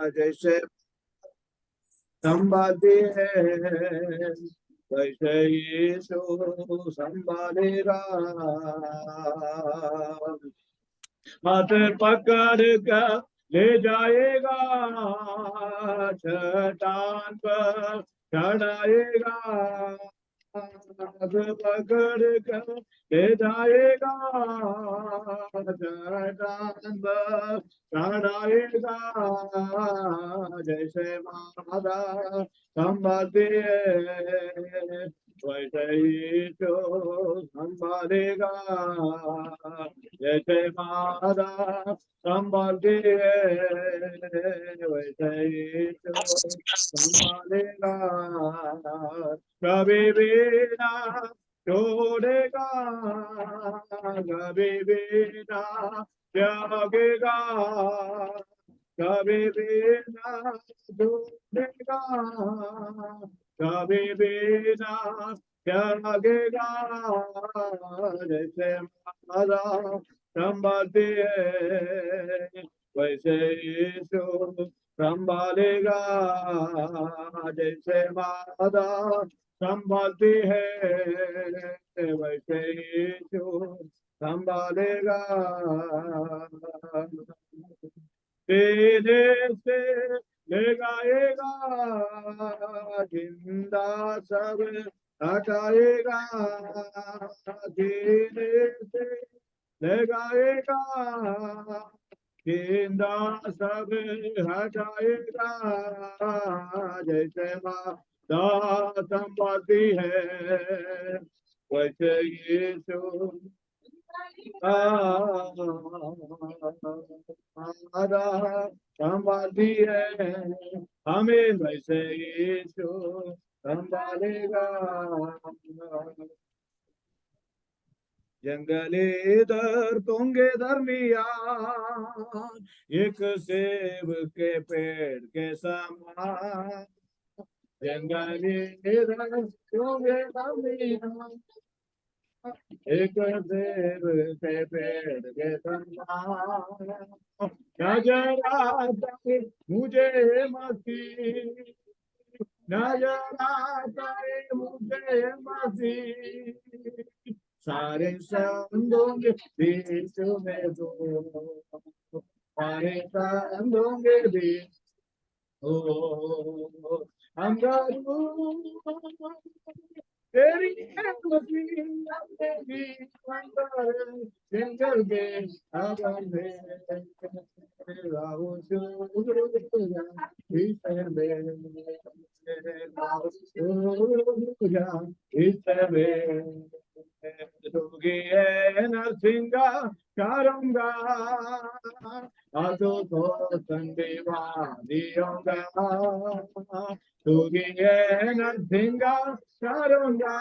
जैसे संभालती है वैसे यीशु संभालेगा। हाथ पकड़ कर ले जाएगा, चट्टान पर चढ़ाएगा। हाथ पकड़ कर ले जाएगा, चट्टान पर चढ़ाएगा। जैसे माता संभालती है वैसे ही तो संभालेगा। जैसे माता संभालती है वैसे ही तो संभालेगा। कभी भी ना छोड़ेगा, कभी भी ना त्यागेगा, कभी भी ना छोड़ेगा, कभी भी ना त्यागेगा। जैसे माता संभालती है वैसे यीशु संभालेगा। जैसे माता संभालती है वैसे यीशु संभालेगा। तेरे से ले गाएगा, जिंदा सब हटाएगा। तेरे से ले गाएगा, जिंदा सब हटाएगा। जैसे माता संभालती है वैसे यीशु संभालती है हमें वैसे यीशु संभालेगा। जंगली दर तोंगे दरमियान एक सेब के पेड़ के समान। जंगली दर तोंगे दरमियान एक सेब के पेड़ के समान। नजर आता है मुझे मसीह, नजर आता है मुझे मसीह। सारे संतों के बीच में दो, सारे संतों के बीच हो हम तेरी जंगल के आवाज में नरसिंगा करूंगा तो संदेवा दियोगा। तुगी नरसिंगा करूंगा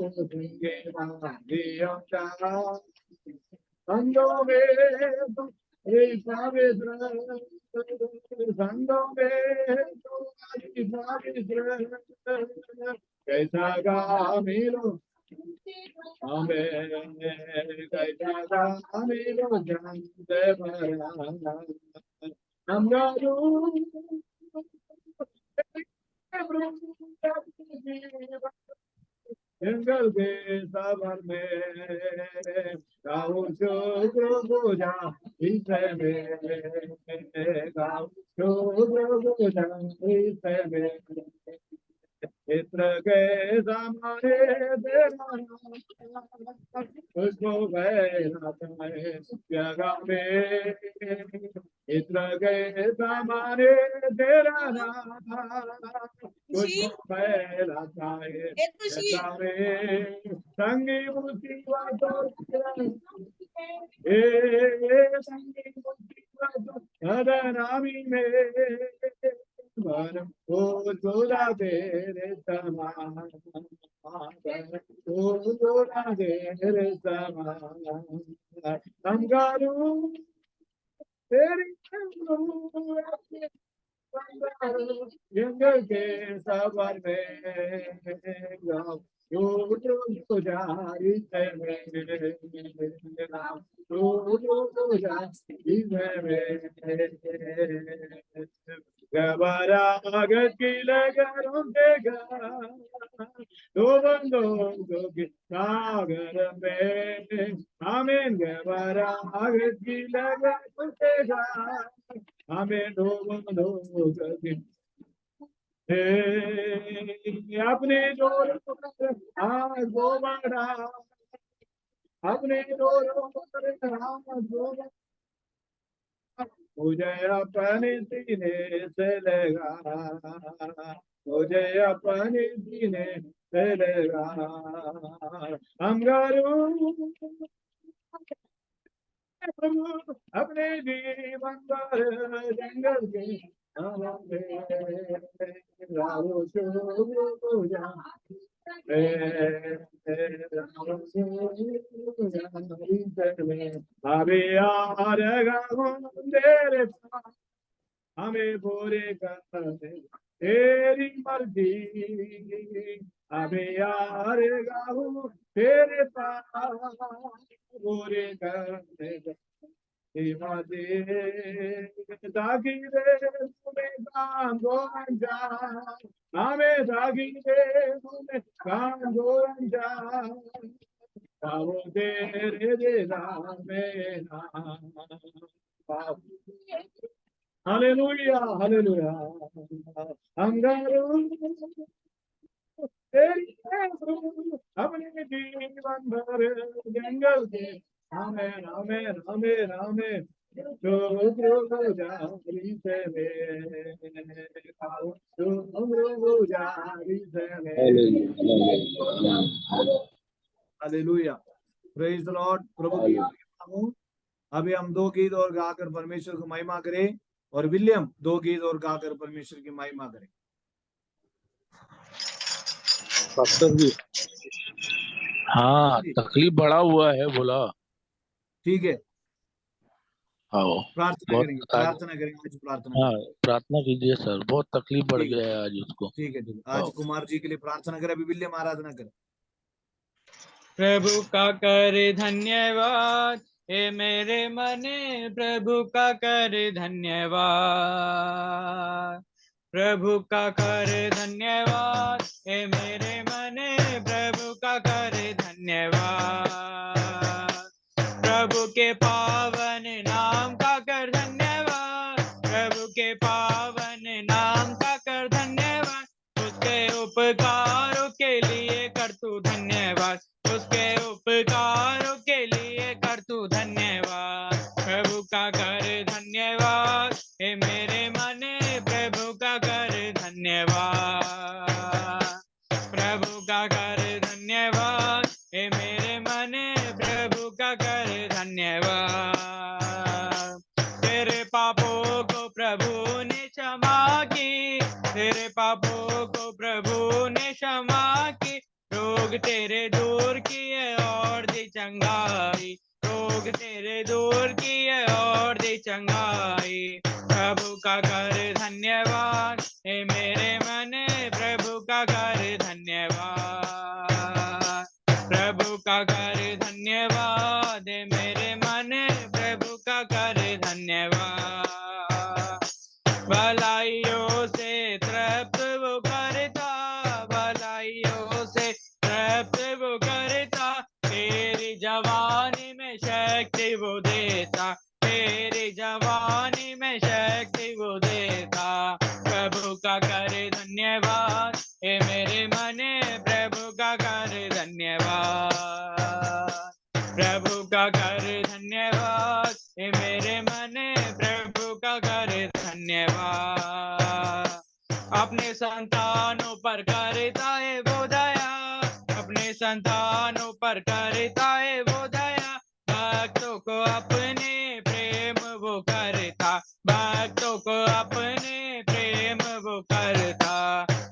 संदेवा दियोगा। संदो में पवित्र, संदो में पवित्र कैसा गा मिलो हमें, कैसा गा मिलो जानते हम जंगल के सबर में गाँव शुक्र पूजा इसे में गाँव शुक्र पूजा इसे में इत्र के समाने तेरा उसको फैलाता है जगह में। इत्र के समाने तेरा नाम उसको फैलाता है जगह में। संगी मुसीबतों संगी मुसीबतों नामी में जोड़ा तेरे समान, जोड़ा तेरे समान। हम गारू तेरी जंगल के सबर में Gabara Gakila Garundega Dobondo Dogi Nagarambe Amen Gabara Gakila Garundega Amen Dobondo Dogi अपने जोर आज गोबाड़ा अपने जोर मुझे अपने सीने से लगा मुझे अपने सीने से लगा हम अपने जीवन पर जंगल के अभी यार तेरे हमें पूरे करने तेरी मर्जी अभी यार गाऊं तेरे पास पूरे करने दागी रे तुम्हें कांदो अंजा हमें दागी रे तुम्हें कांदो अंजा पाओ तेरे देना में ना हालेलुया हालेलुया अंगारू तेरी अपने जीवन भर जंगल के amen amen amen amen hallelujah praise the Lord प्रभु की अभी हम 2 गीत और गाकर परमेश्वर को महिमा करें और विलियम 2 गीत और गाकर परमेश्वर की महिमा करें। पास्टर जी हाँ तकलीफ बढ़ा हुआ है बोला ठीक है आओ प्रार्थना करेंगे आज प्रार्थना हाँ प्रार्थना कीजिए सर बहुत तकलीफ बढ़ गया है आज उसको ठीक है आज कुमार जी के लिए प्रार्थना करें अभी विलियम आराधना करें। प्रभु का कर धन्यवाद हे मेरे मने प्रभु का कर धन्यवाद प्रभु का कर धन्यवाद हे मेरे मने प्रभु का कर धन्यवाद प्रभु के पावन नाम का कर धन्यवाद प्रभु के पावन नाम का कर धन्यवाद उसके उपकारों के लिए कर तू धन्यवाद उसके उपकारों के लिए कर तू धन्यवाद प्रभु का कर धन्यवाद हे मेरे मने प्रभु का कर धन्यवाद प्रभु का कर धन्यवाद हे मेरे मने प्रभु का कर धन्यवाद तेरे पापों को प्रभु ने क्षमा की तेरे पापों को प्रभु ने क्षमा की रोग तेरे दूर किए और दी चंगाई रोग तेरे दूर किए और दी चंगाई प्रभु का कर धन्यवाद हे मेरे मने प्रभु का कर धन्यवाद प्रभु का कर धन्यवाद हे मेरे मने प्रभु का कर धन्यवाद भलाइयों से तृप्त वो करता भलाइयों से तृप्त वो करता तेरी जवानी में शक्ति वो देता तेरी जवानी में शक्ति वो देता प्रभु का कर धन्यवाद हे मेरे मने प्रभु का कर धन्यवाद प्रभु का कर धन्यवाद हे मेरे मने प्रभु का कर धन्यवाद अपने संतानों पर करता है वो दया अपने संतानों पर करता है वो दया भक्तों को अपने प्रेम वो करता भक्तों को अपने प्रेम वो करता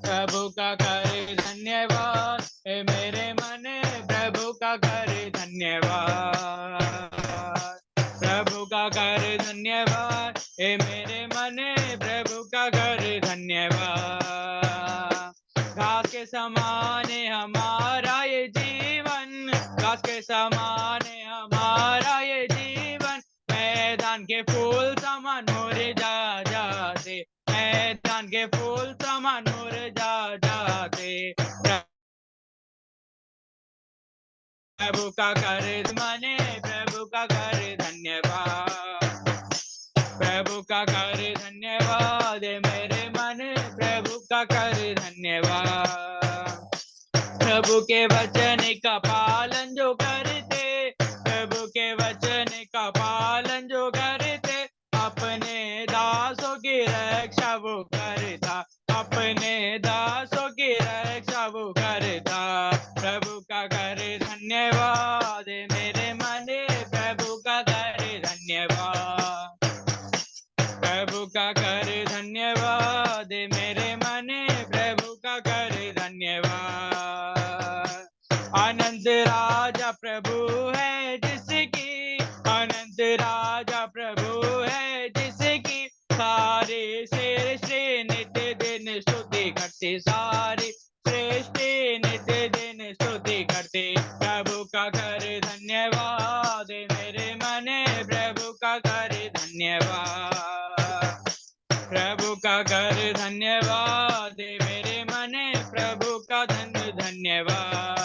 प्रभु का कर धन्यवाद हे मेरे मने प्रभु का कर धन्यवाद प्रभु का कर धन्यवाद हे मेरे मने प्रभु का कर धन्यवाद घास के समान हमारा समान है हमारा ये जीवन, मैदान के फूल समान मुरझा जाते, मैदान के फूल समान मुरझा जाते। प्रभु का कर मने, प्रभु का कर धन्यवाद, प्रभु का कर धन्यवाद मेरे मन, प्रभु का कर धन्यवाद। प्रभु के वचन का पालन जो करते, प्रभु के वचन का पालन जो करते, अपने दासों की रक्षा वो करता, अपने दासों की रक्षा वो करता। प्रभु का कर धन्यवाद मेरे मन, प्रभु का कर धन्यवाद, प्रभु का कर धन्यवाद मेरे मन, प्रभु का कर धन्यवाद। अनंत राजा प्रभु है जिसकी, अनंत राजा प्रभु है जिसकी, सारे सृष्टि नित्य दिन स्तुति करते, सारे सृष्टि नित्य दिन स्तुति करते। प्रभु का कर धन्यवाद मेरे मन, प्रभु का कर धन्यवाद, प्रभु का कर धन्यवाद मेरे मन, प्रभु का धन्यवाद।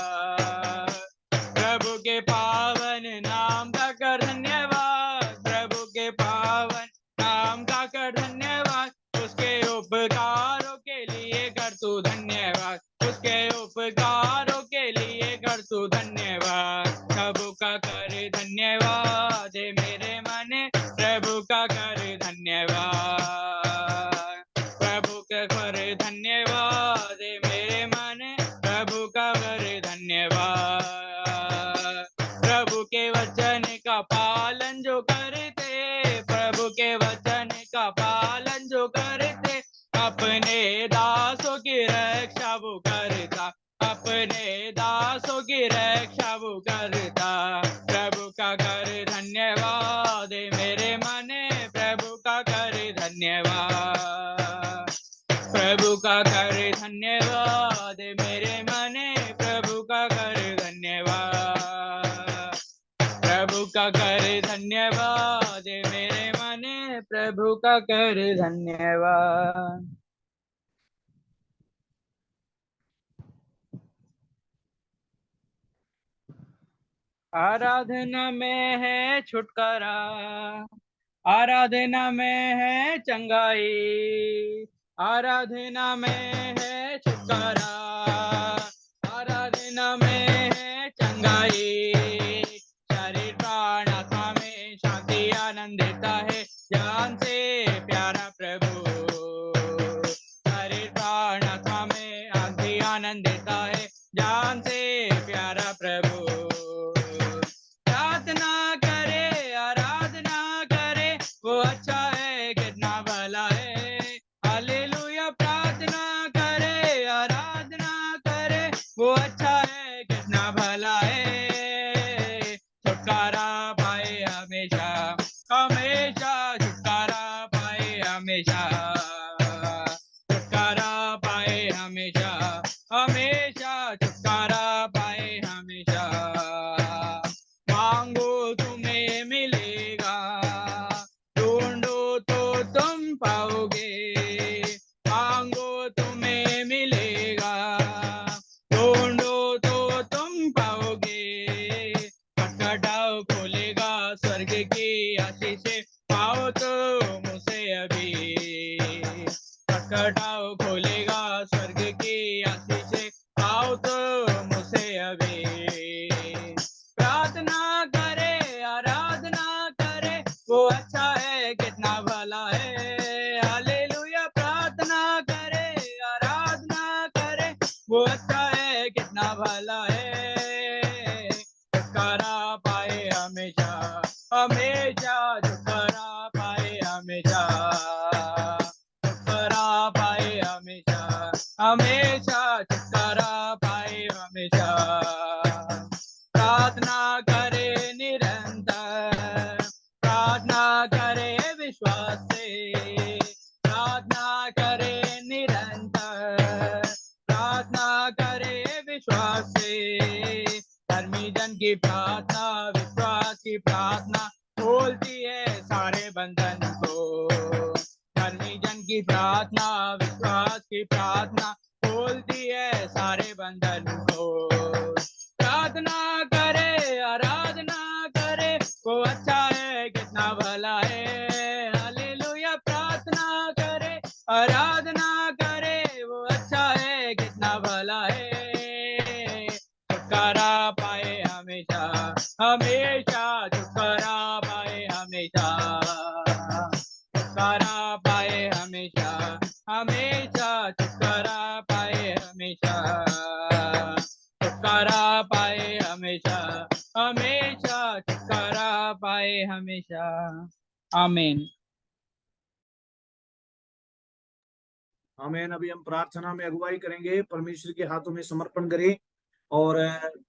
प्रभु के पावन नाम का कर धन्यवाद, प्रभु के पावन नाम का कर धन्यवाद, उसके उपकारों के लिए कर तू धन्यवाद, उसके उपकारों के लिए कर तू धन्यवाद। प्रभु का कर धन्यवाद मेरे मन, प्रभु का कर धन्यवाद, प्रभु का कर धन्यवाद मेरे मन, प्रभु का कर धन्यवाद। प्रभु के वचन का पालन जो करते, प्रभु के वचन का पालन जो करते, अपने दासों की रक्षा वो करता, अपने दासों की रक्षा वो करता। प्रभु का कर धन्यवाद मेरे मन, प्रभु का कर धन्यवाद, प्रभु का कर धन्यवाद मेरे मन, प्रभु का कर धन्यवाद, प्रभु का कर धन्यवाद मेरे मन, प्रभु का कर धन्यवाद। आराधना में है छुटकारा, आराधना में है चंगाई, आराधना में है छुटकारा, आराधना में है चंगाई। शरीर प्राण आत्मा में शांति आनंद देता है, जान से प्यारा प्रभु। शरीर प्राण आत्मा में शांति आनंद देता है, जान से प्यारा प्रभु। प्रार्थना करे आराधना करे, वो अच्छा है कितना भला है। हालेलुया। प्रार्थना करे आराधना करे, वो अच्छा है कितना भला है। छुटकारा पाए हमेशा हमेशा, छुटकारा पाए हमेशा, छुटकारा पाए हमेशा हमेशा, छुटकारा पाए हमेशा। मांगो तुम्हें मिलेगा, ढूंढो तो तुम पाओगे। मांगो तुम्हें मिलेगा, ढूंढो तो तुम पाओगे। खटखटाओ खोलेगा स्वर्ग की आशीषें, पाओ तो मुझसे अभी। खटखटाओ खोलेगा स्वर्ग की आशीषें, पाओ तो मुझसे अभी। प्रार्थना करे आराधना करे, वो अच्छा है कितना भला है। हालेलुया। प्रार्थना करे आराधना करे, वो अच्छा है कितना भला है। छुटकारा पाए हमेशा हमेशा, छुटकारा पाए हमेशा, छुटकारा पाए हमेशा हमेशा, छुटकारा पाए हमेशा। प्रार्थना करे निरंतर, प्रार्थना करे विश्वास से, प्रार्थना करे निरंतर, प्रार्थना करे विश्वास से। धर्मी धर्मी जन की प्रार्थना विश्वास की प्रार्थना खोलती है सारे बंधन को। धर्मी जन की प्रार्थना विश्वास की प्रार्थना खोलती है सारे बंधन को। प्रार्थना करे आराधना करे वो अच्छा है कितना भला है। हालेलुया प्रार्थना करे आराधना करे वो अच्छा है कितना भला है। छुटकारा पाए हमेशा हमेशा छुटकारा पाए हमेशा। छुटकारा पाए हमेशा हमेशा छुटकारा पाए हमेशा। छुटकारा पाए हमेशा हमेशा छुटकारा पाए हमेशा। आमीन। आमीन। अभी हम प्रार्थना में अगुवाई करेंगे, परमेश्वर के हाथों में समर्पण करें। और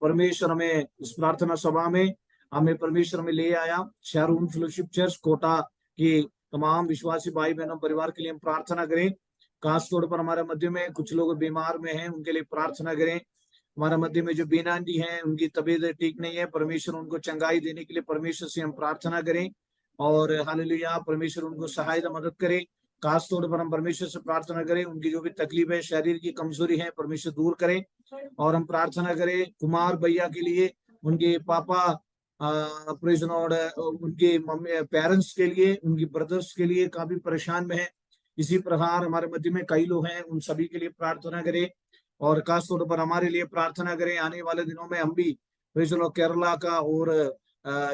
परमेश्वर हमें इस प्रार्थना सभा में हमें परमेश्वर में ले आया। शहरून फेलोशिप चर्च कोटा की तमाम विश्वासी भाई बहनों परिवार के लिए हम प्रार्थना करें। खास तौर पर हमारे मध्य में कुछ लोग बीमार में हैं, उनके लिए प्रार्थना करें। हमारे मध्य में जो बीना जी हैं, उनकी तबीयत ठीक नहीं है, परमेश्वर उनको चंगाई देने के लिए परमेश्वर से हम प्रार्थना करें। और हालेलुया परमेश्वर उनको सहायता मदद करे। खास तौर पर हम परमेश्वर से प्रार्थना करें, उनकी जो भी तकलीफ है, शरीर की कमजोरी है, परमेश्वर दूर करे। और हम प्रार्थना करें कुमार भैया के लिए, उनके पापा प्रेज़ लॉर्ड, उनके मम्मी पेरेंट्स के लिए, उनकी ब्रदर्स के लिए काफी परेशान में है। इसी प्रकार हमारे मध्य में कई लोग हैं, उन सभी के लिए प्रार्थना करें। और खास तौर पर हमारे लिए प्रार्थना करें। आने वाले दिनों में हम भी प्रेज़ लॉर्ड केरला का और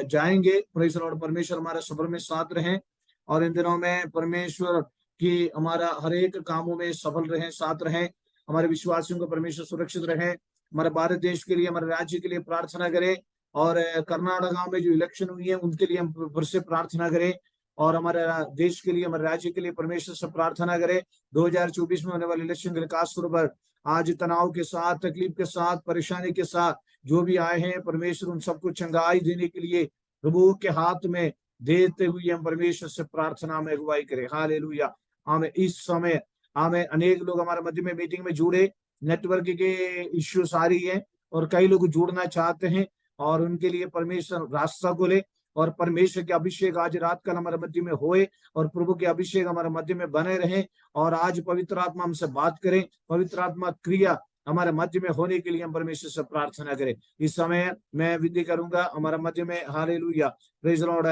जाएंगे। प्रेज़ लॉर्ड परमेश्वर हमारे सफर में साथ रहें। और इन दिनों में परमेश्वर की हमारा हर एक कामों में सफल रहें, साथ रहें। हमारे विश्वासियों को परमेश्वर सुरक्षित रहे। हमारे भारत देश के लिए, हमारे राज्य के लिए प्रार्थना करें। और कर्नाटका में जो इलेक्शन हुई है उनके लिए हम फिर से प्रार्थना करें। और हमारे देश के लिए, हमारे राज्य के लिए परमेश्वर से प्रार्थना करें। 2024 में होने वाले इलेक्शन के लिए खास तौर पर आज तनाव के साथ, तकलीफ के साथ, परेशानी के साथ जो भी आए हैं, परमेश्वर उन सबको चंगाई देने के लिए प्रभु के हाथ में देते हुए हम परमेश्वर से प्रार्थना में अगुवाई करें। हालेलुया। हमें इस समय हमें अनेक लोग हमारे मध्य में मीटिंग में जुड़े, नेटवर्क के इश्यूज आ रही है और कई लोग जुड़ना चाहते हैं। और उनके लिए परमेश्वर रास्ता खोले। और परमेश्वर के अभिषेक आज रात कल हमारे मध्य में होए और प्रभु के अभिषेक हमारे मध्य में बने रहे। और आज पवित्र आत्मा हमसे बात करें, पवित्र आत्मा क्रिया हमारे मध्य में होने के लिए हम परमेश्वर से प्रार्थना करें। इस समय मैं विधि करूंगा हमारे मध्य में। हालेलुया प्रेज़ लॉर्ड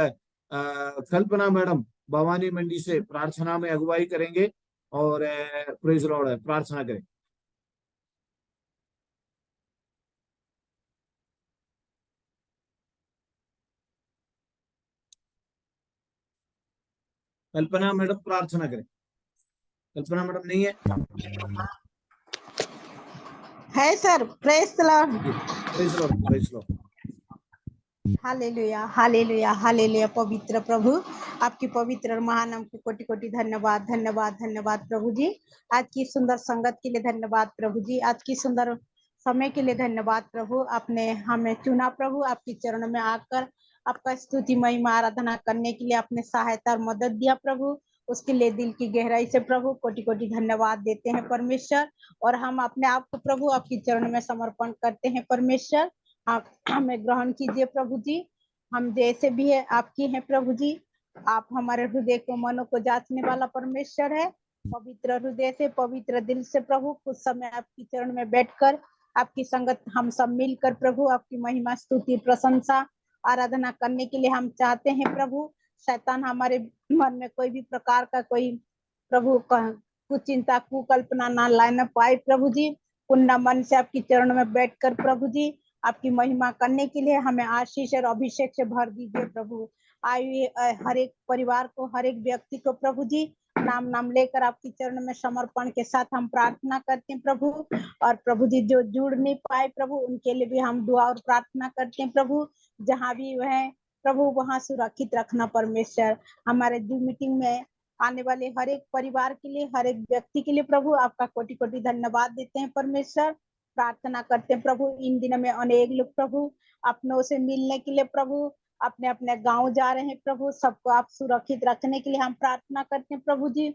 कल्पना मैडम भवानी मंडी से प्रार्थना में अगुवाई करेंगे। और प्रेज़ लॉर्ड प्रार्थना करें। कल्पना मैडम प्रार्थना करें। कल्पना मैडम नहीं है sir. Praise the Lord. Praise Lord, praise Lord. Hallelujah hallelujah hallelujah. पवित्र प्रभु आपकी पवित्र और महानाम को कोटि कोटि धन्यवाद धन्यवाद धन्यवाद प्रभु जी। आज की सुंदर संगत के लिए धन्यवाद प्रभु जी। आज की सुंदर समय के लिए धन्यवाद प्रभु। आपने हमें चुना प्रभु, आपके चरणों में आकर आपका स्तुति महिमा आराधना करने के लिए आपने सहायता और मदद दिया प्रभु। उसके लिए दिल की गहराई से प्रभु कोटि कोटि धन्यवाद देते हैं परमेश्वर। और हम अपने आप को प्रभु आपके चरणों में समर्पण करते हैं परमेश्वर। आप हमें ग्रहण कीजिए प्रभु जी। हम जैसे भी है आपकी हैं प्रभु जी। आप हमारे हृदय को, मनों को जांचने वाला परमेश्वर है। पवित्र हृदय से, पवित्र दिल से प्रभु कुछ समय आपकी चरण में बैठकर आपकी संगत हम सब मिलकर प्रभु आपकी महिमा, स्तुति, प्रशंसा, आराधना करने के लिए हम चाहते हैं प्रभु। शैतान हमारे मन में कोई भी प्रकार का कोई प्रभु कुचिंता, कुकल्पना ना लाए न पाए प्रभु जी। पुण्य मन से आपकी चरणों में बैठकर प्रभु जी आपकी महिमा करने के लिए हमें आशीष और अभिषेक से भर दीजिए प्रभु। आइए हर एक परिवार को, हर एक व्यक्ति को प्रभु जी नाम नाम लेकर आपकी चरण में समर्पण के साथ हम प्रार्थना करते हैं प्रभु। और प्रभु जी जो जुड़ नहीं पाए प्रभु उनके लिए भी हम दुआ और प्रार्थना करते हैं प्रभु। जहाँ भी वह प्रभु वहाँ सुरक्षित रखना परमेश्वर। हमारे जो मीटिंग में आने वाले हर एक परिवार के लिए, हर एक व्यक्ति के लिए प्रभु आपका कोटि कोटि धन्यवाद देते हैं परमेश्वर। प्रार्थना करते हैं प्रभु। इन दिनों में अनेक लोग प्रभु अपनों से मिलने के लिए प्रभु अपने अपने गांव जा रहे हैं प्रभु। सबको आप सुरक्षित रखने के लिए हम प्रार्थना करते हैं प्रभु जी।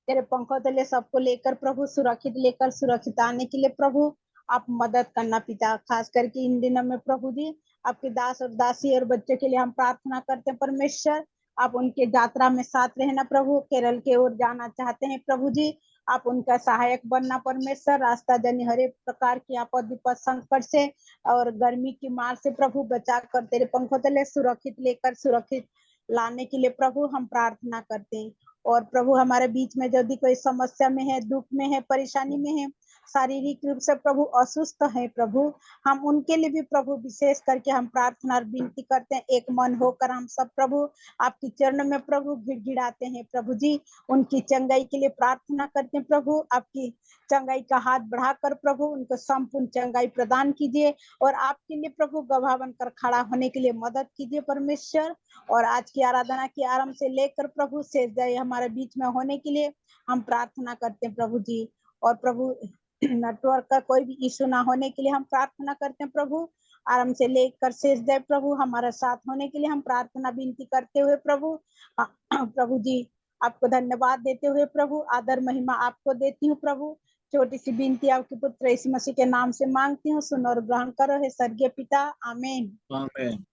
तेरे पंखों तले सबको लेकर प्रभु सुरक्षित लेकर सुरक्षित आने के लिए प्रभु आप मदद करना पिता, खास करके इन दिनों में प्रभु जी आपके दास और दासी और बच्चों के लिए हम प्रार्थना करते हैं परमेश्वर, आप उनके यात्रा में साथ रहना प्रभु। केरल के ओर जाना चाहते हैं प्रभु जी, आप उनका सहायक बनना परमेश्वर। रास्ता जनी हर एक प्रकार की आपद विपद संकट से और गर्मी की मार से प्रभु बचा कर तेरे पंखों तले सुरक्षित लेकर सुरक्षित लाने के लिए प्रभु हम प्रार्थना करते हैं। और प्रभु हमारे बीच में यदि कोई समस्या में है, दुख में है, परेशानी में है, शारीरिक रूप से प्रभु असुस्थ है प्रभु, हम उनके लिए भी प्रभु विशेष करके हम प्रार्थना और विनती करते हैं। एक मन होकर हम सब प्रभु आपकी चरण में प्रभु गिड़गिड़ाते हैं प्रभु जी, उनकी चंगाई के लिए प्रार्थना करते हैं प्रभु। आपकी चंगाई का हाथ बढ़ाकर प्रभु उनको संपूर्ण चंगाई प्रदान कीजिए और आपके लिए प्रभु गवाह बनकर खड़ा होने के लिए मदद कीजिए परमेश्वर। और आज की आराधना की आरंभ से लेकर प्रभु शेष दया हमारे बीच में होने के लिए हम प्रार्थना करते हैं प्रभु जी। और प्रभु नेटवर्क का कोई भी इशू ना होने के लिए हम प्रार्थना करते हैं प्रभु। आरंभ से लेकर शेष दया प्रभु हमारे साथ होने के लिए हम प्रार्थना विनती करते हुए प्रभु प्रभु जी आपको धन्यवाद देते हुए प्रभु आदर महिमा आपको देती हूँ प्रभु। छोटी सी विनती आपके पुत्र यीशु मसीह के नाम से मांगती हूँ, सुनो और ग्रहण करो हे स्वर्गीय पिता, आमीन। आमीन।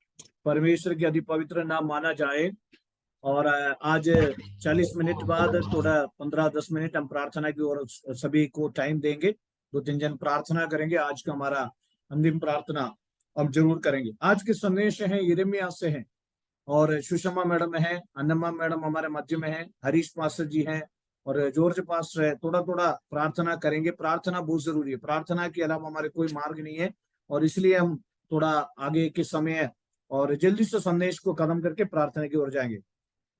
परमेश्वर के अति पवित्र नाम माना जाए। और आज 40 मिनट बाद थोड़ा 15-10 मिनट हम प्रार्थना की ओर सभी को टाइम देंगे। 2-3 जन प्रार्थना करेंगे। आज का हमारा अंतिम प्रार्थना हम जरूर करेंगे। आज के संदेश है यिर्मयाह से हैं और सुषमा मैडम है, अन्नमा मैडम हमारे मध्य में है, हरीश पास्टर जी हैं और जॉर्ज पास्टर है। थोड़ा थोड़ा प्रार्थना करेंगे। प्रार्थना बहुत जरूरी है, प्रार्थना के अलावा हमारे कोई मार्ग नहीं है। और इसलिए हम थोड़ा आगे के समय और जल्दी से संदेश को खत्म करके प्रार्थना की ओर जाएंगे।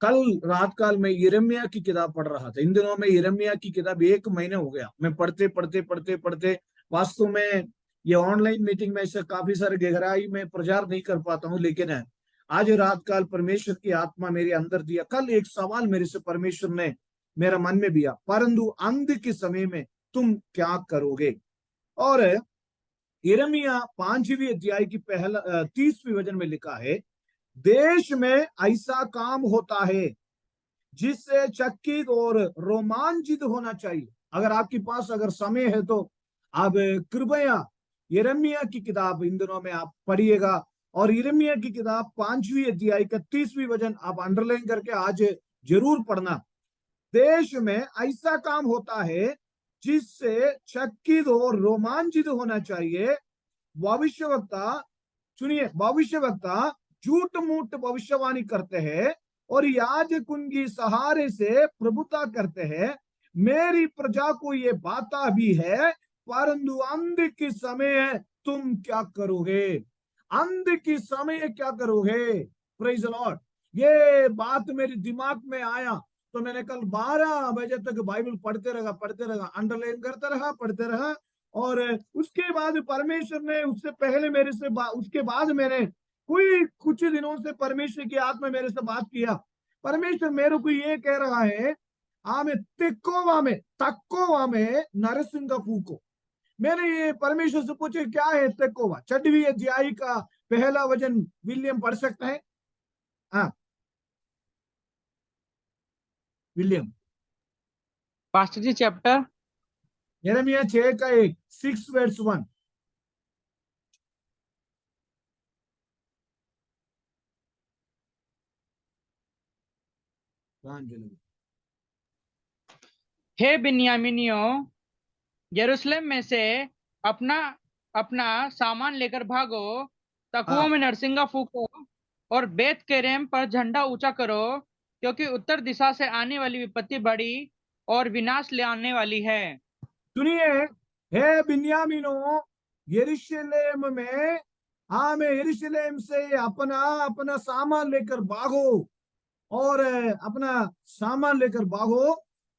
कल रात काल में यिर्मयाह की किताब पढ़ रहा था। इन दिनों में यिर्मयाह की किताब 1 महीने हो गया मैं पढ़ते वास्तव में ये ऑनलाइन मीटिंग में ऐसे काफी सारे गहराई में प्रचार नहीं कर पाता हूँ, लेकिन आज रात काल परमेश्वर की आत्मा मेरे अंदर दिया। कल एक सवाल मेरे से परमेश्वर ने मेरा मन में दिया, परंतु अंत के समय में तुम क्या करोगे। और यिर्मयाह 5वीं अध्याय की 30वीं वचन में लिखा है, देश में ऐसा काम होता है जिससे चकित और रोमांचित होना चाहिए। अगर आपके पास अगर समय है तो आप कृपया यिर्मयाह की किताब इन दिनों में आप पढ़िएगा। और यिर्मयाह की किताब 5वीं अध्याय का 30वीं वचन आप अंडरलाइन करके आज जरूर पढ़ना। देश में ऐसा काम होता है जिससे चकित और रोमांचित होना चाहिए। भविष्यवक्ता, सुनिए, भविष्यवक्ता झूठ मूठ भविष्यवाणी करते हैं और याजक उनकी सहारे से प्रभुता करते हैं। मेरी प्रजा को ये बाता भी है, परंतु अंत के समय तुम क्या करोगे। अंत के समय क्या करोगे। Praise the Lord. ये बात मेरे दिमाग में आया तो मैंने कल 12 बजे तक बाइबल पढ़ते रहा, अंडरलाइन करता रहा, पढ़ते रहा। और उसके बाद परमेश्वर ने उससे पहले मेरे से उसके बाद मैंने कुछ दिनों से परमेश्वर की आत्मा मेरे से बात किया। परमेश्वर मेरे को ये कह रहा है, आमे तक्कोवा में नरसिंह फूको। मैंने ये परमेश्वर से पूछे क्या है तक्कोवा। 6वीं अध्याय का पहला वचन विलियम पढ़ सकता है। हाँ विलियम। पास्टर जी चैप्टर यिर्मयाह 6 का 6 वर्स 1। हे बिन्यामीनियों, यरूशलेम में से अपना अपना सामान लेकर भागो, तकुओं में नरसिंगा फूको और बेत केरेम पर झंडा ऊंचा करो, क्योंकि उत्तर दिशा से आने वाली विपत्ति बड़ी और विनाश ले आने वाली है। सुनिए, हे बिन्यामीनो, यरूशलेम में यरूशलेम से अपना सामान लेकर भागो और अपना सामान लेकर भागो।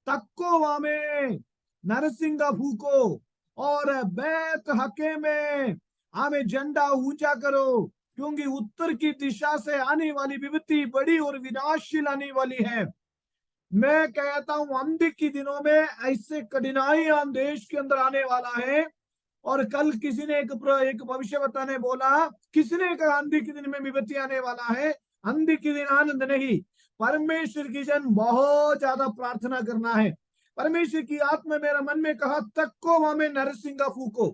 तक्कोवा में नरसिंगा फूको और बैत हके में झंडा ऊंचा करो, क्योंकि उत्तर की दिशा से आने वाली विपत्ति बड़ी और विनाशील आने वाली है। मैं कहता हूं अंत के दिनों में ऐसे कठिनाइयां देश के अंदर आने वाला है। और कल किसी ने एक भविष्यवक्ता ने बोला, किसी ने कहा अंत के दिन में विपत्ति आने वाला है। अंत के दिन आनंद नहीं। परमेश्वर की जन बहुत ज्यादा प्रार्थना करना है। परमेश्वर की आत्मा मेरा मन में कहा, तक्कोवा में नरसिंगा फूको।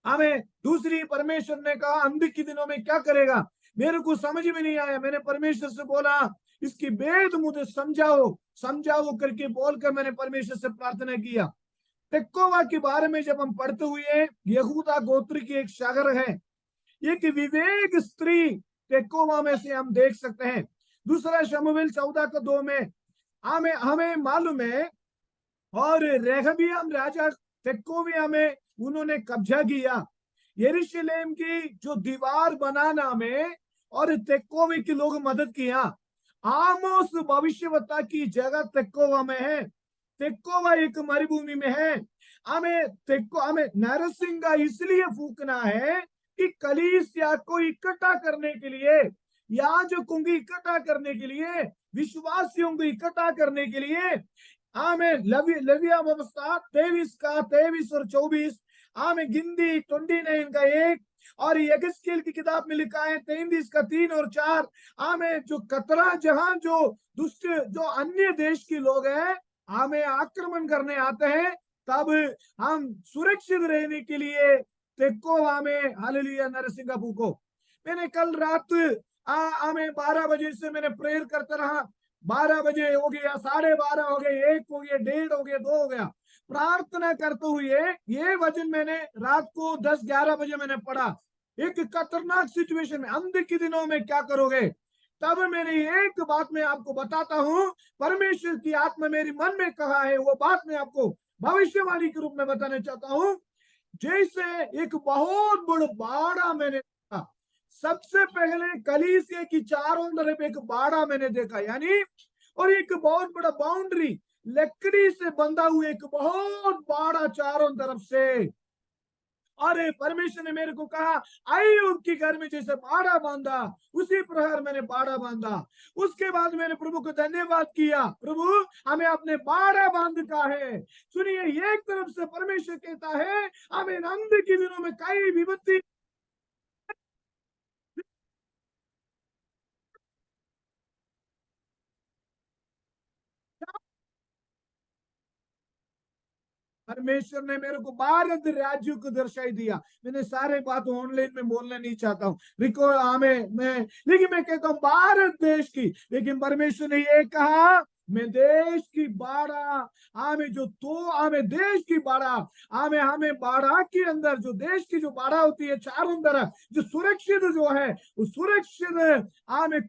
हमें दूसरी परमेश्वर ने कहा अंत के दिनों में क्या करेगा, मेरे को समझ में नहीं आया। मैंने परमेश्वर से बोला इसकी भेद मुझे समझाओ समझाओ करके बोलकर मैंने परमेश्वर से प्रार्थना किया। तेकोवा के बारे में जब हम पढ़ते हुए, यहूदा गोत्र की एक शागर है, एक विवेक स्त्री तेकोवा में से हम देख सकते हैं। दूसरा शमूएल 14:2 में हमें हमें मालूम है, और रेहबियाम राजा तेकोविया में उन्होंने कब्जा किया। यरूशलेम की जो दीवार बनाना में और तेकोवे के लोग मदद किया। आमोस भविष्यवक्ता की जगह तेकोवा में है। तेकोवा एक मरुभूमि में है। हमें नरसिंगा इसलिए फूकना है कि कलीसिया को इकट्ठा करने के लिए, याजकों को इकट्ठा करने के लिए, विश्वासियों को इकट्ठा करने के लिए। लविया व्यवस्था 23 और 24, गिनती 29 का 1, और यगस्केल की किताब में लिखा है 33 का 3 और 4। जो कतरा जहां जो दुष्ट जो अन्य देश के लोग हैं आक्रमण करने आते हैं, तब हम सुरक्षित रहने के लिए तेकोवा में हालेलुया नरसिंगा फूको। मैंने कल रात 12 बजे से मैंने प्रेयर करता रहा। 12 बजे हो गया, 12:30 हो गए, 1 हो गया, 1:30 हो गया, 2 हो गया, प्रार्थना करते हुए ये वचन मैंने रात को 10-11 बजे मैंने पढ़ा। एक खतरनाक सिचुएशन में, अंत के दिनों में क्या करोगे। तब मैंने एक बात मैं आपको बताता हूं, परमेश्वर की आत्मा मेरी मन में कहा है, वो बात मैं आपको भविष्यवाणी के रूप में बताना चाहता हूं। जैसे एक बहुत बड़ा बाड़ा मैंने देखा। सबसे पहले कलीसिया की चारों तरफ एक बाड़ा मैंने देखा, यानी और एक बहुत बड़ा बाउंड्री लकड़ी से बंधा हुआ एक बहुत बड़ा चारों तरफ से। अरे परमेश्वर ने मेरे को कहा अय्यूब के घर में जैसे बाड़ा बांधा उसी प्रकार मैंने बाड़ा बांधा। उसके बाद मैंने प्रभु को धन्यवाद किया, प्रभु हमें अपने बाड़ा बांधता है। सुनिए, एक तरफ से परमेश्वर कहता है हमें अंत के दिनों में कई विपत्ति परमेश्वर ने मेरे को भारत राज्य को दर्शाई दिया। मैंने सारे बात ऑनलाइन में बोलना नहीं चाहता हूँ, लेकिन मैं कहता हूँ भारत देश की। लेकिन परमेश्वर ने ये कहा मैं देश की बाड़ा, देश की बाड़ा, हमें बाड़ा के अंदर जो देश की जो बाड़ा होती है चारों तरफ जो सुरक्षित जो है, उस सुरक्षित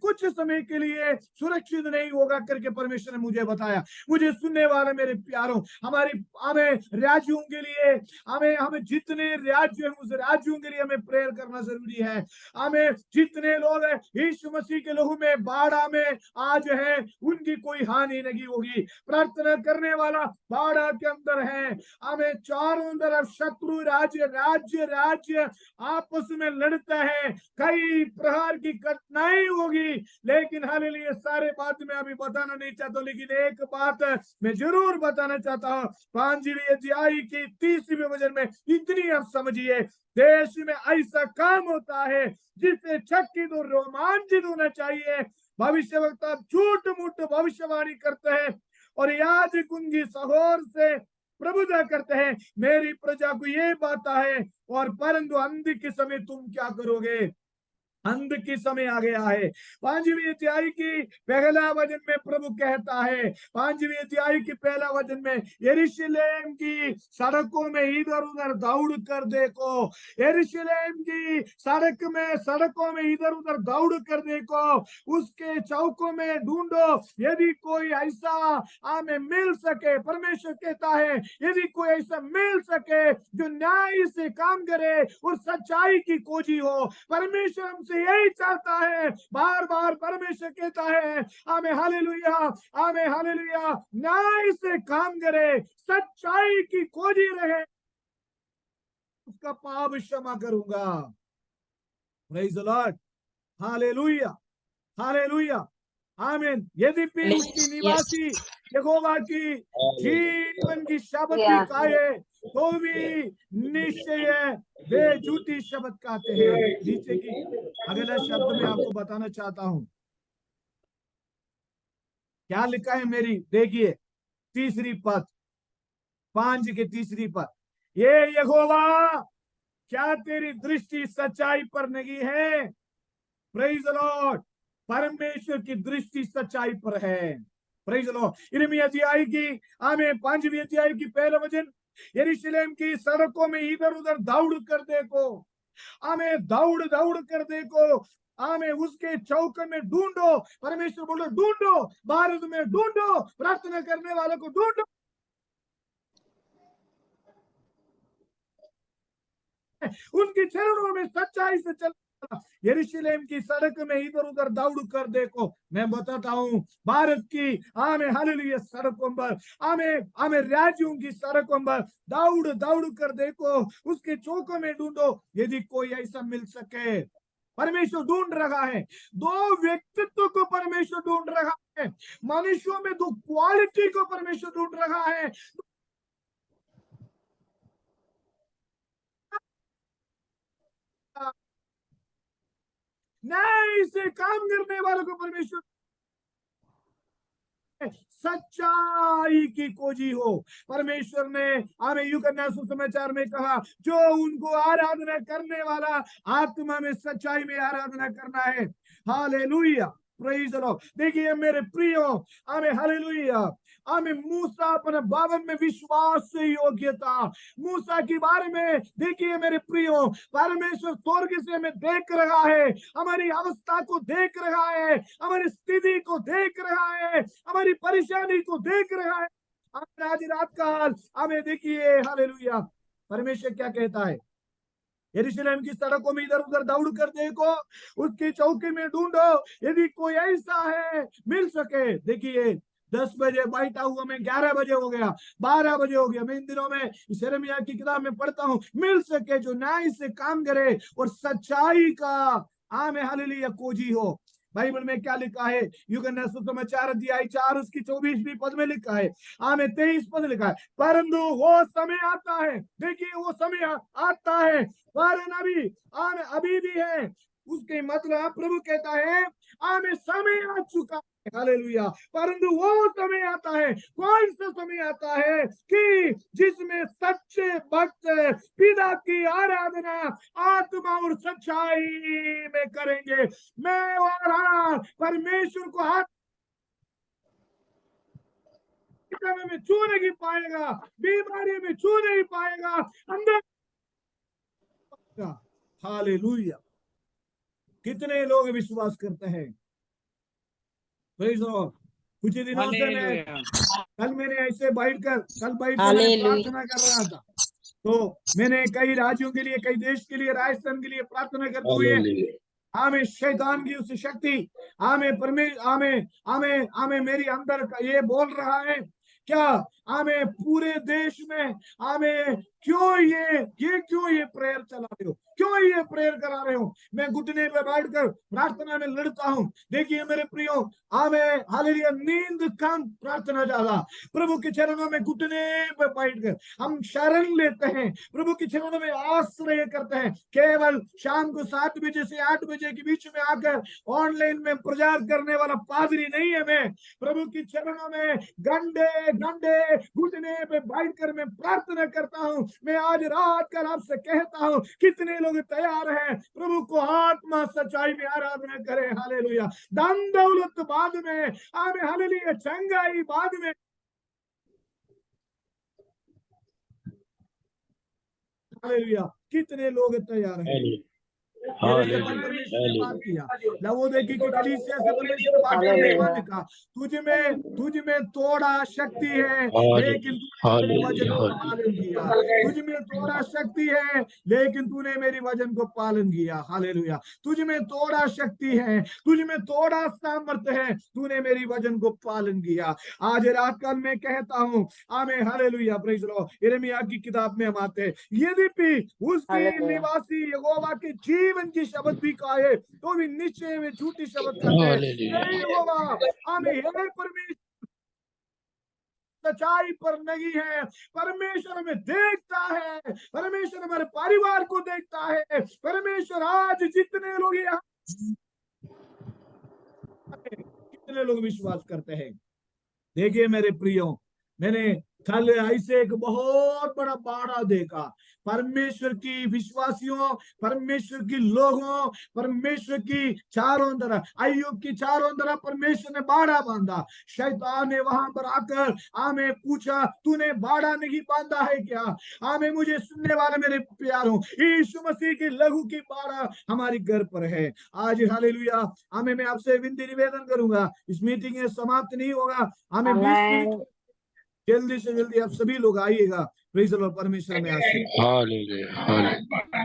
कुछ समय के लिए सुरक्षित नहीं होगा करके परमेश्वर ने मुझे बताया। मुझे सुनने वाले मेरे प्यारों, हमें राज्यों के लिए, हमें जितने राज्य हैं उस राज्यों के लिए हमें प्रेयर करना जरूरी है। हमें जितने लोग हैं यीशु मसीह के लहू में बाड़ा में आज है, उनकी कोई हानि नहीं होगी। प्रार्थना करने वाला बाड़ा के अंदर है। हमें चारों तरफ शत्रु राज्य आपस में लड़ता है, कई प्रकार की कठिनाई होगी। लेकिन हालेलुया, सारे बात मैं अभी बताना नहीं चाहता, लेकिन एक बात मैं जरूर बताना चाहता हूँ। 5वीं अध्याय की 30वें वचन में इतनी आप समझिए, देश में ऐसा काम होता है जिससे चकित और रोमांचित होना चाहिए। भविष्यवक्ता झूठ मूठ भविष्यवाणी करते हैं और याजक उनकी सहोर से प्रभुता करते हैं। मेरी प्रजा को ये बात है, और परंतु अंत के समय तुम क्या करोगे। अंत की समय आ गया है। 5वीं अध्याय की पहला वचन में प्रभु कहता है, 5वीं अध्याय की पहला वचन में, यरूशलेम की सड़कों में इधर उधर दौड़ कर देखो, यरूशलेम की सड़कों में इधर उधर दौड़ कर देखो, उसके चौकों में ढूंढो यदि कोई ऐसा हमें मिल सके। परमेश्वर कहता है यदि कोई ऐसा मिल सके जो न्याय से काम करे और सच्चाई की खोजी हो। परमेश्वर हमसे यही चाहता है। बार बार परमेश्वर कहता है हमें हालेलुया न्याय से काम करे, सच्चाई की खोजी रहे, उसका पाप क्षमा करूंगा। Praise the Lord, hallelujah hallelujah आमीन। यद्यपि उसकी निवासी यहोवा की जीवन की शब्द की खाए तो भी निश्चय वे झूठी शब्द कहते हैं। नीचे की अगला शब्द में आपको बताना चाहता हूं क्या लिखा है मेरी, देखिए तीसरी पद, 5 के तीसरी पद, ये यहोवा क्या तेरी दृष्टि सच्चाई पर नहीं है? Praise the Lord. परमेश्वर की दृष्टि सच्चाई पर है। Praise the Lord. यिर्मयाह अध्याय की 5वीं अध्याय की पहला वचन, यरूशलेम की सड़कों में इधर उधर दौड़ कर देखो, दौड़ दौड़ कर देखो, उसके चौक में ढूंढो। परमेश्वर बोलो ढूंढो, भारत में ढूंढो, प्रार्थना करने वालों को ढूंढो। उनकी चरणों में सच्चाई से चल, यरूशलेम की सड़क में इधर उधर दौड़ कर देखो। मैं बताता हूँ, भारत की हालेलुया सड़कों पर, राज्यों की सड़कों पर दौड़ दौड़ कर देखो, उसके चौकों में ढूंढो, यदि कोई ऐसा मिल सके। परमेश्वर ढूंढ रहा है। दो व्यक्तित्व को परमेश्वर ढूंढ रहा है। मनुष्यों में दो क्वालिटी को परमेश्वर ढूंढ रहा है। न्याय से काम करने वालों को परमेश्वर सच्चाई की खोजी हो। परमेश्वर ने हमें यूहन्ना सुसमाचार में कहा, जो उनको आराधना करने वाला आत्मा में सच्चाई में आराधना करना है। Hallelujah, praise the Lord. देखिए मेरे प्रियो, हालेलुया, मूसा अपने बावन में विश्वास से योग्य था। मूसा के बारे में देखिए मेरे प्रियो, परमेश्वर स्वर्ग से हमें देख रहा है, हमारी अवस्था को देख रहा है, हमारी स्थिति को देख रहा है, हमारी परेशानी को देख रहा है। आज रात काल हमें देखिए, हालेलुया, परमेश्वर क्या कहता है, यरूशलेम की सड़कों में इधर उधर दौड़ कर देखो, उसकी चौकी में ढूंढो, यदि कोई ऐसा है मिल सके। देखिए 10 बजे बैठा हुआ, मैं 11 बजे हो गया, 12 बजे हो गया, मैं इन दिनों में यिर्मयाह की किताब में पढ़ता हूँ, मिल सके जो न्याय से काम करे और सच्चाई का हालेलुया खोजी हो। बाइबल में क्या लिखा है, यूहन्ना सुसमाचार अध्याय 4 उसकी 24वीं पद में लिखा है, 23 पद लिखा है, परंतु वो समय आता है, देखिए वो समय आता है, पर अभी भी है। उसके मतलब प्रभु कहता है, समय आ चुका है, हालेलुया, परंतु वो समय आता है, कौन सा समय आता है कि जिसमें सच्चे भक्त पिता की आराधना आत्मा और सच्चाई में करेंगे। मैं और परमेश्वर को हाथ में छू नहीं पाएगा, बीमारी में छू नहीं पाएगा, अंदर। हालेलुया, कितने लोग विश्वास करते हैं? कुछ दिनों से मैंने ऐसे बैठकर प्रार्थना कर रहा था, तो मैंने कई राज्यों के लिए, कई देश के लिए, राजस्थान के लिए प्रार्थना करते हुए शैतान की उस शक्ति मेरी अंदर का ये बोल रहा है, क्या पूरे देश में क्यों ये प्रेयर चला रहे हो, क्यों ये प्रेयर करा रहे हो? मैं घुटने पे बैठकर प्रार्थना में लड़ता हूँ। देखिए मेरे प्रियो, हालेलुया, नींद कम, प्रार्थना ज्यादा। प्रभु के चरणों में घुटने पे बैठकर हम शरण लेते हैं, प्रभु के चरणों में आश्रय करते हैं। केवल शाम को 7 बजे से 8 बजे के बीच में आकर ऑनलाइन में प्रचार करने वाला पादरी नहीं है। मैं प्रभु के चरणों में घंटे घंटे घुटने पे बैठकर मैं प्रार्थना करता हूँ। मैं आज रात कल आपसे कहता हूँ, कितने लोग तैयार हैं प्रभु को आत्मा सच्चाई में आराधना करें? हालेलुया, धन दौलत बाद में, हालेलुया, चंगाई बाद में, हालेलुया, कितने लोग तैयार हैं? परमेश्वर ने बात किया, लवोदिकी की कलीसिया से परमेश्वर ने बात किया, तुझ में थोड़ा शक्ति है लेकिन तूने वचन को पालन किया, तुझ में थोड़ा शक्ति है लेकिन तूने मेरी वचन को पालन किया। हालेलुया, तुझ में थोड़ा शक्ति है, तुझ में थोड़ा सामर्थ्य है, तूने मेरी वचन को पालन किया। आज रात कल मैं कहता हूँ, हालेलुया, प्रेज द लॉर्ड। यिर्मयाह की किताब में हम आते हैं, यद्यपि उसके निवासी यहोवा के जीवन की शब्द भी कहे तो भी निश्चय में झूठी शब्द करते हैं। परमेश्वर सच्चाई पर नहीं है, परमेश्वर हमें देखता है, परमेश्वर हमारे परिवार को देखता है। परमेश्वर आज जितने लोग यहाँ, कितने लोग विश्वास करते हैं? देखिए मेरे प्रियो, मैंने थल ऐसे एक बहुत बड़ा बाड़ा देखा। परमेश्वर की विश्वासियों, परमेश्वर की लोगों, परमेश्वर की चारों तरफ, अय्यूब की चारों तरफ परमेश्वर ने बाड़ा बांधा। शैतान ने वहां पर आकर आमे पूछा, तूने बाड़ा नहीं बांधा है क्या? आमे मुझे सुनने वाले मेरे प्यारों, यीशु मसीह की लहू की बाड़ा हमारी घर पर है आज। हालेलुया। आमे मैं आपसे विनती निवेदन करूंगा, इस मीटिंग समाप्त नहीं होगा, हमें 20 मिनट जल्दी से जल्दी आप सभी लोग आइएगा। Praise the Lord. परमेश्वर में आशीष। Hallelujah, hallelujah.